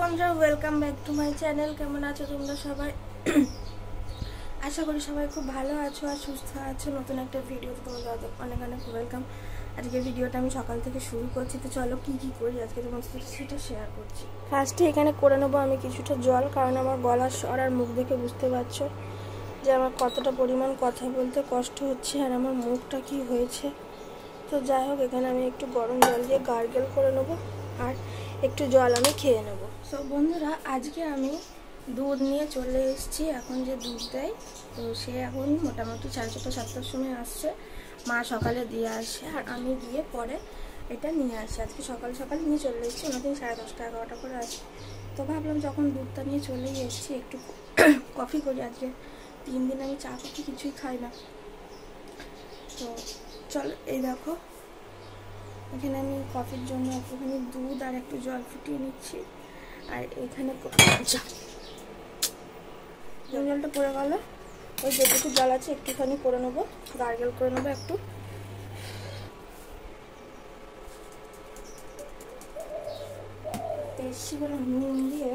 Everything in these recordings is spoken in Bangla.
বন্ধুরা, welcome back to my channel. কেমন আছো তোমরা সবাই? আশা করি সবাই খুব ভালো আছো আর সুস্থ আছো। নতুন একটা ভিডিওতে তোমাদের অনেক অনেক ওয়েলকাম। আজকে ভিডিওটা আমি সকাল থেকে শুরু করছি, তো চলো কি করি আজকে তোমার সাথে সেটা শেয়ার করছি। ফার্স্টে এখানে করে নেবো আমি কিছুটা জল, কারণ আমার গলার স্বর আর মুখ দেখে বুঝতে পারছো যে আমার কতটা পরিমাণ কথা বলতে কষ্ট হচ্ছে আর আমার মুখটা কি হয়েছে। তো যাই হোক, এখানে আমি একটু গরম জল দিয়ে গার্গেল করে নেবো আর একটু জল আমি খেয়ে নেবো। তো বন্ধুরা, আজকে আমি দুধ নিয়ে চলে এসেছি। এখন যে দুধ দেয়, তো সে এখন মোটামুটি 6:30 7টার সময় আসছে। মা সকালে দিয়ে আসে আর আমি গিয়ে পরে এটা নিয়ে আসি। আজকে সকাল সকাল নিয়ে চলে এসেছি, ওনাদের 10:30 11টা করে আসে। তো ভাবলাম যখন দুধটা নিয়ে চলেই এসেছি একটু কফি করি। আজকে 3 দিন আমি চা কফি কিছুই খাই না। তো চলো, এই দেখো এখানে আমি কফির জন্য একটুখানি দুধ আর একটু জল ফুটিয়ে নিচ্ছি। আর এখানে জলটা পড়ে গেল, ওই যেটুকু জল আছে একটুখানি করে নেবো, গার্গেল করে নেবো একটু। বেশি করে নুন দিয়ে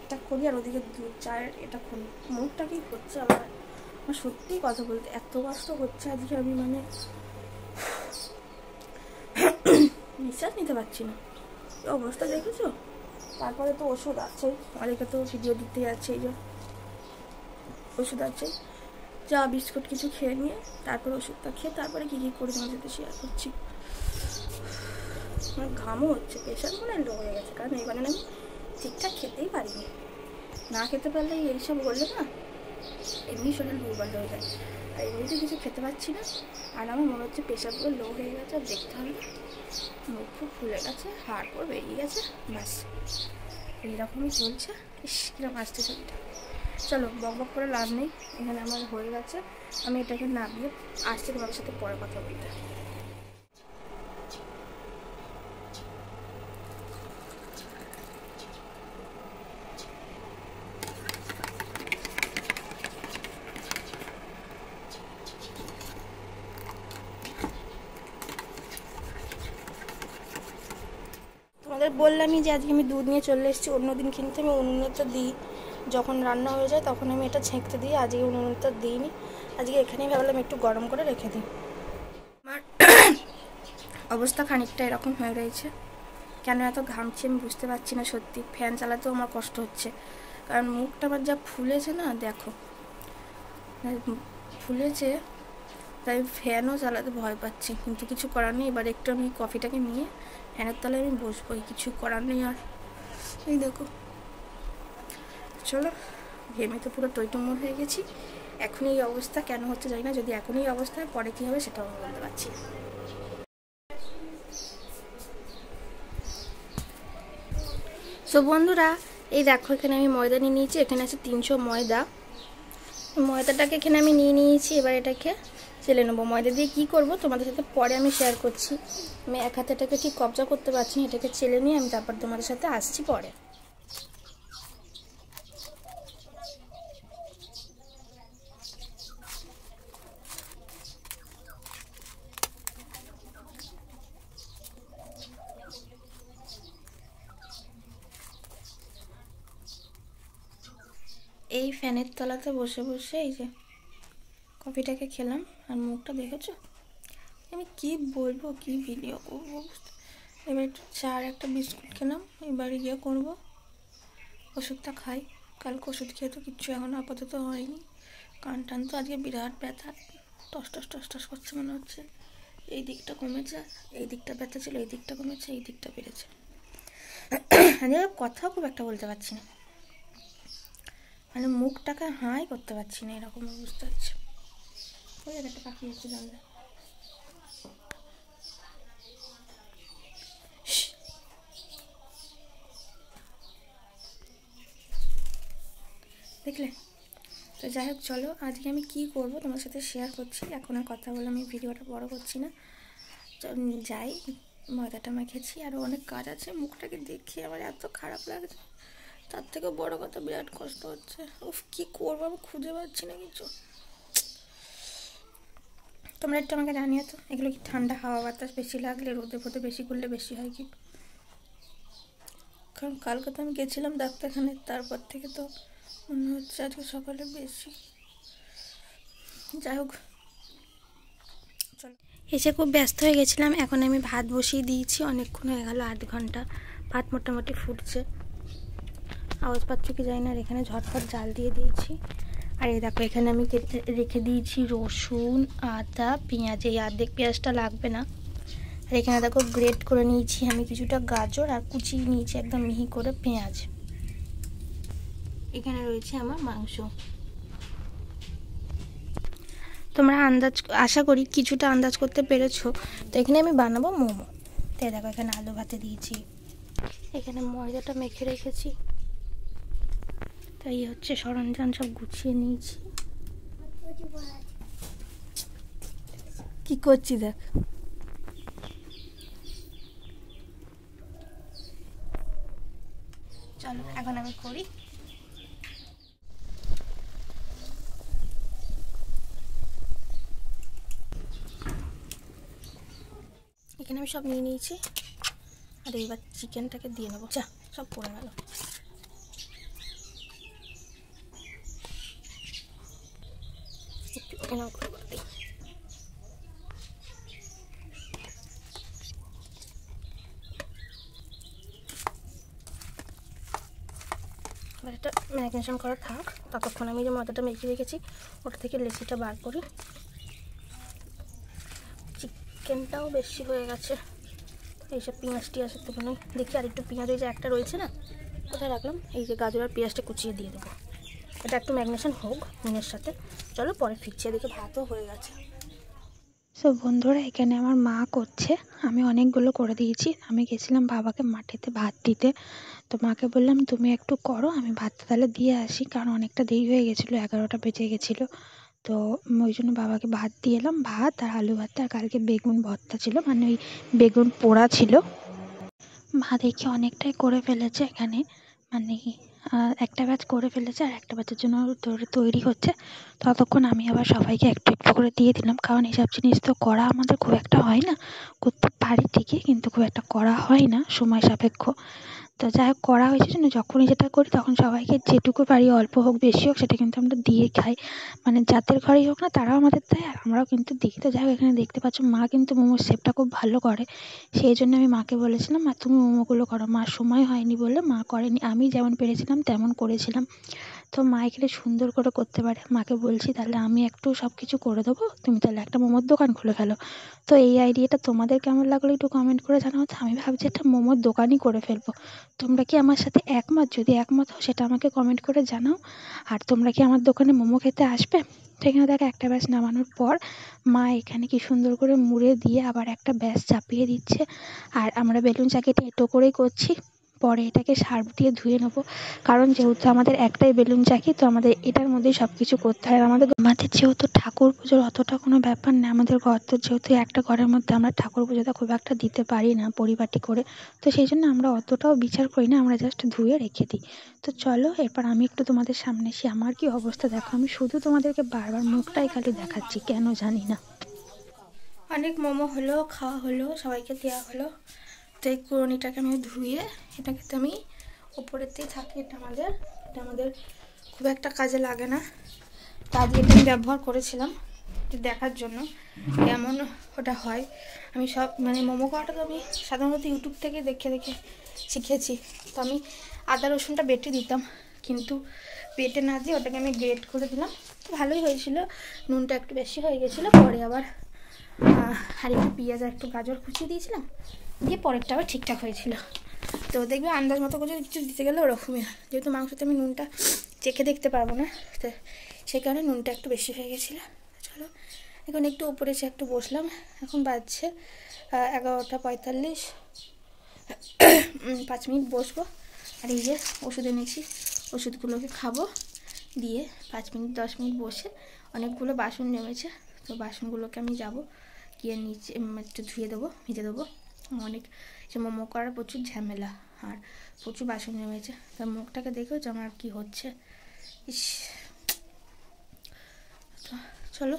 এটা করি আর ওদিকে দুধ চায়ের এটা করি। মুখটা কি হচ্ছে আমার সত্যিই কথা বলতে এত কষ্ট হচ্ছে আজকে, আমি মানে নিঃশ্বাস নিতে পারছি না। অবস্থা দেখেছো? তারপরে তো ওষুধ আছে, অনেকে তো ভিডিও দিতে যাচ্ছে, এই যে ওষুধ আছে, চা বিস্কুট কিছু খেয়ে নিয়ে তারপরে ওষুধটা খেয়ে তারপরে কী করি তোমার সাথে শেয়ার করছি। আমার ঘামও হচ্ছে, প্রেশার মনে লো হয়ে গেছে, কারণ এইবারে আমি ঠিকঠাক খেতেই পারিনি। না খেতে পারলে এইসব বললে না এমনি শরীর দুর্বল হয়ে যায়, আর এমনিতে কিছু খেতে পারছি না। আর আমার মনে হচ্ছে প্রেশারগুলো লো হয়ে গেছে, আর দেখতে হবে মুখ ফুক ফুলে গেছে, হাড় পর বেরিয়ে গেছে, ব্যাস এইরকমই চলছে। ইস, কিরকম আসছে ছবিটা। চলো বক বক করে লাভ নেই, এখানে আমার হয়ে গেছে। আমি এটাকে নামিয়ে আসছি, তোমাদের সাথে পরে কথা বলতে। তোমাদের বললামই যে আজকে আমি দুধ নিয়ে চলে এসেছি। অন্যদিন কিন্তু আমি উনুনেটা দিই, যখন রান্না হয়ে যায় তখন আমি এটা ছেঁকতে দিই। আজকে উনুনেটা দিইনি, আজকে এখানেই ভাবলাম একটু গরম করে রেখে দিই। আমার অবস্থা খানিকটা এরকম হয়ে রয়েছে। কেন এত ঘামছি আমি বুঝতে পারছি না সত্যি। ফ্যান চালাতেও আমার কষ্ট হচ্ছে, কারণ মুখটা আমার যা ফুলেছে না, দেখো ফুলেছে, তাই ফ্যানও চালাতে ভয় পাচ্ছি। কিন্তু কিছু করার নেই, এবার একটু আমি কফিটাকে নিয়ে ফ্যানের তলায় আমি বসবোই, কিছু করার নেই। আর এই দেখো, চলো, ঘেমে তো পুরো টইটুম্বর হয়ে গেছি। এখনই এই অবস্থা কেন হচ্ছে জানি না, যদি এখনই এই অবস্থায় পরে কী হবে সেটাও আমি বলতে পারছি না। তো বন্ধুরা, এই দেখো এখানে আমি ময়দা নিয়ে নিয়েছি। এখানে আছে 300 ময়দা। ময়দাটাকে এখানে আমি নিয়ে নিয়েছি, এবার এটাকে চেলে নেবো। ময়দা দিয়ে কী করবো তোমাদের সাথে পরে আমি শেয়ার করছি। আমি এক হাতে এটাকে ঠিক কবজা করতে পারছি না, এটাকে চেলে নিয়ে আমি তারপর তোমাদের সাথে আসছি পরে। এই ফ্যানের তলাতে বসে বসে এই যে কফিটাকে খেলাম, আর মুখটা দেখেছো? আমি কি বলবো, কি ভিডিও করবো। এবার একটু চা আর একটা বিস্কুট খেলাম, এবারে গিয়ে করবো ওষুধটা খাই। কালকে ওষুধ খেয়ে তো কিচ্ছু এখনও আপাতত হয়নি। কান টান তো আজকে বিরাট ব্যথা, টস টস টস টস করছে মনে হচ্ছে। এই দিকটা কমেছে, এই দিকটা ব্যথা ছিল, এই দিকটা কমেছে, এই দিকটা বেড়েছে। আমি কথাও খুব একটা বলতে পারছি না, মানে মুখটাকে হাই করতে পারছি না, এরকম অবস্থা হচ্ছে। ওই একটা পাখি হচ্ছে জানলে, দেখলে? তো যাই হোক, চলো আজকে আমি কি করব তোমার সাথে শেয়ার করছি। এখন আর কথা বলে আমি ভিডিওটা বড় করছি না, যাই। ময়দাটা মেখেছি, আরও অনেক কাজ আছে। মুখটাকে দেখে আমার এত খারাপ লাগছে, তার থেকে বড় কথা বিরাট কষ্ট হচ্ছে। উফ, কি করবো আমি খুঁজে পাচ্ছি না কিছু। তোমরা একটু আমাকে জানিয়ে তো, এগুলো কি ঠান্ডা হাওয়া বাতাস বেশি লাগলে, রোদে ফোদে বেশি করলে বেশি হয় কি? কারণ কালকে তো আমি গেছিলাম ডাক্তারখানে, তারপর থেকে তো মনে হচ্ছে আজকে সকালে বেশি। যাই হোক, চলো। এসে খুব ব্যস্ত হয়ে গেছিলাম। এখন আমি ভাত বসিয়ে দিয়েছি, অনেকক্ষণ হয়ে গেল, 8 ঘন্টা। ভাত মোটামুটি ফুটছে, আওয়াজ পাচ্ছ কি জানি না। আর এখানে ঝটপট জাল দিয়ে দিয়েছি। আর এই দেখো এখানে আমি রেখে দিয়েছি রসুন, আদা, পেঁয়াজ। এই অর্ধেক পেঁয়াজটা লাগবে না। আর এখানে দেখো গ্রেট করে নিয়েছি আমি কিছুটা গাজর, আর কুচিয়ে নিয়েছি একদম মিহি করে পেঁয়াজ। এখানে রয়েছে আমার মাংস। তোমরা আশা করি কিছুটা আন্দাজ করতে পেরেছো। তো এখানে আমি বানাবো মোমো। তাই দেখো এখানে আলু ভাতে দিয়েছি, এখানে ময়দাটা মেখে রেখেছি। তাই হচ্ছে সরঞ্জাম সব গুছিয়ে নিয়েছি। কি করছি দেখ। চলো এখন আমি করি। এখানে আমি সব নিয়ে নিয়েছি। আর এবার চিকেনটাকে দিয়ে নেবো। যা, সব পড়ে গেল। এবার এটা ম্যারিনেশন করা থাক। ততক্ষণ আমি যে ময়দাটা মেখে রেখেছি ওটা থেকে লেচিটা বার করি। চিকেনটাও বেশি হয়ে গেছে, এইসব পেঁয়াজ টিয়াজ থেকে নয়। দেখি আর একটু পেঁয়াজ, ওই যে একটা রয়েছে না, কোথায় রাখলাম, এই যে গাজর আর পেঁয়াজটা কুচিয়ে দিয়ে দেবো। এটা একটু ম্যারিনেশন হোক নুনের সাথে। চলো পরে ফিরছি। এদিকে ভাতও হয়ে গেছে। সো বন্ধুরা, এখানে আমার মা করছে, আমি অনেকগুলো করে দিয়েছি। আমি গেছিলাম বাবাকে মাঠেতে ভাত দিতে। তো মাকে বললাম তুমি একটু করো, আমি ভাতটা তাহলে দিয়ে আসি, কারণ অনেকটা দেরি হয়ে গেছিলো, 11টা বেজে গেছিলো। তো ওই জন্য বাবাকে ভাত দিয়ে এলাম, ভাত আর আলু ভাত। আর কালকে বেগুন ভর্তা ছিল, মানে ওই বেগুন পোড়া ছিল। মা দেখি অনেকটাই করে ফেলেছে এখানে, মানে একটা ব্যাচ করে ফেলেছে, আর একটা ব্যাচের জন্য তৈরি হচ্ছে। ততক্ষণ আমি আবার সবাইকে একটু একটু করে দিয়ে দিলাম, কারণ এইসব জিনিস তো করা আমাদের খুব একটা হয় না। করতে পারি ঠিকই, কিন্তু খুব একটা করা হয় না, সময় সাপেক্ষ। তো যাই হোক, করা হয়েছে জন্য যখনই যেটা করি তখন সবাইকে যেটুকু পারি, অল্প হোক বেশি হোক, সেটা কিন্তু আমরা দিয়ে খাই। মানে যাদের ঘরেই হোক না, তারাও আমাদের দেয় আর আমরাও কিন্তু দিই। তো যাই হোক, এখানে দেখতে পাচ্ছ মা কিন্তু মোমোর শেপটা খুব ভালো করে। সেই জন্য আমি মাকে বলেছিলাম, মা তুমি মোমোগুলো করো। মার সময় হয়নি বলে মা করেনি, আমি যেমন পেরেছিলাম তেমন করেছিলাম। তো মা এখানে সুন্দর করে করতে পারে। মাকে বলছি তাহলে আমি একটু সব কিছু করে দেবো, তুমি তাহলে একটা মোমোর দোকান খুলে ফেলো। তো এই আইডিয়াটা তোমাদের কেমন লাগলো একটু কমেন্ট করে জানাও। তো আমি ভাবছি একটা মোমোর দোকানই করে ফেলবো। তোমরা কি আমার সাথে একমত? যদি একমত হও সেটা আমাকে কমেন্ট করে জানাও। আর তোমরা কি আমার দোকানে মোমো খেতে আসবে? তো এখানে দেখো একটা ব্যাচ নামানোর পর মা এখানে কি সুন্দর করে মুড়ে দিয়ে আবার একটা ব্যাচ চাপিয়ে দিচ্ছে। আর আমরা বেলুন চাকিটা এঁটো করেই করছি। পরে এটাকে সার্ফ দিয়ে ধুয়ে নেবো, কারণ যেহেতু আমাদের একটাই বেলুন চাকি, তো আমাদের এটার মধ্যেই সব কিছু করতে হয়। আমাদের যেহেতু ঠাকুর পুজোর অতটা কোনো ব্যাপার না, আমাদের ঘর তো যেহেতু একটা ঘরের মধ্যে আমরা ঠাকুর পুজোটা খুব একটা দিতে পারি না পরিপাটি করে। তো সেই জন্য আমরা অতটাও বিচার করি না, আমরা জাস্ট ধুয়ে রেখে দিই। তো চলো এরপর আমি একটু তোমাদের সামনে এসে আমার কি অবস্থা দেখো। আমি শুধু তোমাদেরকে বারবার মুখটাই খালি দেখাচ্ছি, কেন জানি না। অনেক মোমো হলো, খাওয়া হলো, সবাইকে দেওয়া হলো। তো এই কুড়নিটাকে আমি ধুয়ে এটাকে তো আমি ওপরেতেই থাকি। এটা আমাদের খুব একটা কাজে লাগে না। তা দিয়ে এটা আমি ব্যবহার করেছিলাম দেখার জন্য কেমন ওটা হয়। আমি সব মানে মোমো করাটা তো আমি সাধারণত ইউটিউব থেকে দেখে দেখে শিখেছি। তো আমি আদা রসুনটা বেটে দিতাম, কিন্তু বেটে না দিয়ে ওটাকে আমি গ্রেট করে দিলাম। তো ভালোই হয়েছিল, নুনটা একটু বেশি হয়ে গেছিলো। পরে আবার আর একটু পেঁয়াজ আর একটু গাজর কুচিয়ে দিয়েছিলাম, দিয়ে পরেরটা আবার ঠিকঠাক হয়েছিল। তো দেখবে আন্দাজ মতো করে কিছু দিতে গেলে ওরকমই হয়। যেহেতু মাংসতে আমি নুনটা চেখে দেখতে পারবো না, তো সেই কারণে নুনটা একটু বেশি হয়ে গেছিলো। চলো এখন একটু উপরে এসে একটু বসলাম। এখন বাজছে 11:45। 5 মিনিট বসবো। আর এই যে ওষুধ এনেছি, ওষুধগুলোকে খাবো, দিয়ে 5 মিনিট 10 মিনিট বসে অনেকগুলো বাসন নেমেছে। তো বাসনগুলোকে আমি যাবো গিয়ে নিচে একটু ধুয়ে দেবো, ভিজে দেবো। অনেক যে মোমো করার প্রচুর ঝামেলা, আর প্রচুর বাসন নেমেছে। তার মুখটাকে দেখেও যে আমার কী হচ্ছে। ইস, তো চলো,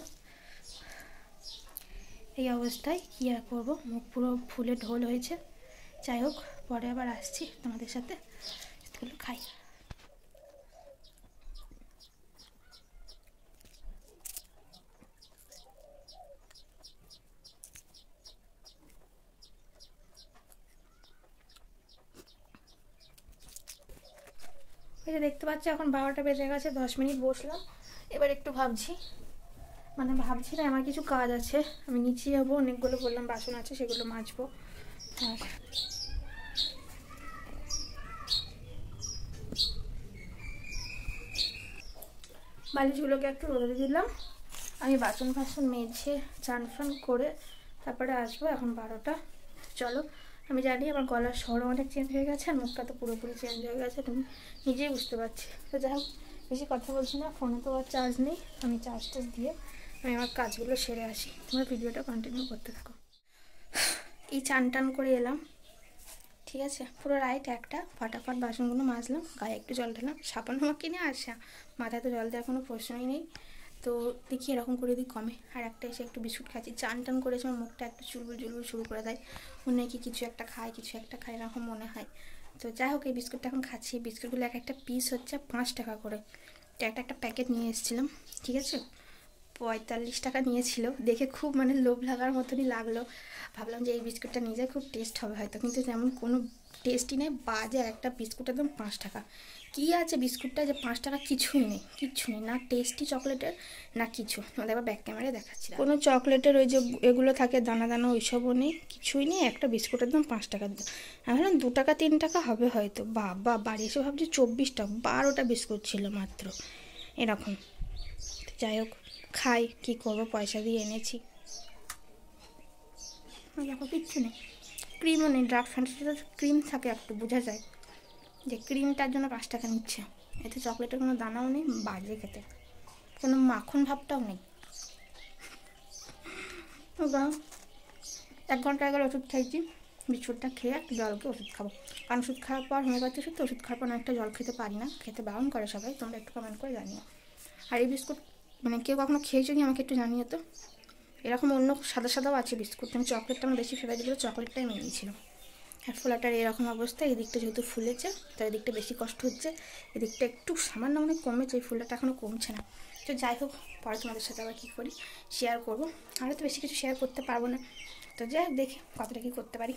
এই অবস্থায় কী আর করবো, মুখ পুরো ফুলে ঢোল হয়েছে। যাই হোক, পরে আবার আসছি তোমাদের সাথে। কাজগুলো খাই। এই যে দেখতে পাচ্ছি এখন 12টা বেজে গেছে, 10 মিনিট বসলাম। এবার একটু ভাবছি না, আমার কিছু কাজ আছে, আমি নিচে যাবো, অনেকগুলো বললাম বাসন আছে সেগুলো মাজবো। আর বালিশগুলোকে একটু রোদে দিলাম, আমি বাসন মেজে চান ফান করে তারপরে আসবো। এখন 12টা। চলো, আমি জানি আমার গলার স্বরও অনেক চেঞ্জ হয়ে গেছে আর মুখটা তো পুরোপুরি চেঞ্জ হয়ে গেছে, তুমি নিজেই বুঝতে পারছি। তো যাই হোক, বেশি কথা বলছি না, ফোনে তো আর চার্জ নেই, আমি চার্জ দিয়ে আমি আমার কাজগুলো সেরে আসি। তোমরা ভিডিওটা কন্টিনিউ করতে থাকো। এই চান টান করে এলাম, ঠিক আছে, পুরো রাইট একটা ফটাফট বাসনগুলো মাজলাম, গায়ে একটু জল ঢালাম, সাবান আমার কিনে আসা, মাথায় তো জল দেওয়ার কোনো প্রশ্নই নেই। তো দেখি এরকম করে দিই কমে। আর একটা এসে একটু বিস্কুট খাচ্ছি, চান টান করেছে, আমার মুখটা একটু চুলবুল শুরু করে দেয়, মনে হয় কি কিছু একটা খায় এরকম মনে হয়। তো যাই হোক, এই বিস্কুটটা এখন খাচ্ছি। বিস্কুটগুলো একটা পিস হচ্ছে 5 টাকা করে, তো একটা প্যাকেট নিয়ে এসেছিলাম, ঠিক আছে, 45 টাকা নিয়েছিল। দেখে খুব মানে লোভ লাগার মতনই লাগলো, ভাবলাম যে এই বিস্কুটটা নিয়ে যায়, খুব টেস্ট হবে হয়তো, কিন্তু তেমন কোনো টেস্টই নেই, বাজে একটা বিস্কুট, একদম 5 টাকা। কী আছে বিস্কুটটা যে 5 টাকা? কিচ্ছু নেই, না টেস্টি চকলেটের না কিছু। তোমাদের আবার ব্যাক ক্যামেরায় দেখাচ্ছি, কোনো চকলেটের ওই যে এগুলো থাকে দানা দানা, ওইসবও নেই, কিছুই নেই, একটা বিস্কুট একদম 5 টাকা। আমি ভাবলাম 2 টাকা 3 টাকা হবে হয়তো, বাবা বাড়ি এসে ভাবছি 24টা 12টা বিস্কুট ছিল মাত্র এরকম। যাই হোক, খাই, কী করবো, পয়সা দিয়ে এনেছি। দেখো কিচ্ছু নেই, ক্রিমও নেই, ডার্ক ফ্যান্টাসিতে ক্রিম থাকে একটু, বোঝা যায় যে ক্রিমটার জন্য 5 টাকা নিচ্ছে। এতে চকলেটের কোনো দানাও নেই, বাজে খেতে, কোনো মাখন ভাবটাও নেই। 1 ঘন্টা আগে ওষুধ খাইছি, বিস্কুটটা খেয়ে একটা জলকে ওষুধ খাবো, কারণ ওষুধ খাওয়ার পর হোমিওপ্যাথি ওষুধ, তো ওষুধ খাওয়ার পর একটা জল খেতে পারি না, খেতে বারণ করে সবাই, তোমরা একটু কমেন্ট করে জানিও। আর এই বিস্কুট মানে কেউ কখনো খেয়েছো কি আমাকে একটু জানিও তো। এরকম অন্য সাদাও আছে বিস্কুট, আমি চকলেটটা আমার বেশি ফেভারিট ছিল, চকলেটটাই আমি নিয়েছিলাম। আর ফোলাটার এরকম অবস্থা, এদিকটা যেহেতু ফুলেছে তো এদিকটা বেশি কষ্ট হচ্ছে, এদিকটা একটু সামান্য মানে কমেছে, এই ফুলটা এখনও কমছে না। তো যাই হোক, পরে তোমাদের সাথে আবার কী করি শেয়ার করবো, আরও তো বেশি কিছু শেয়ার করতে পারবো না। তো যাই হোক, দেখি কতটা কী করতে পারি।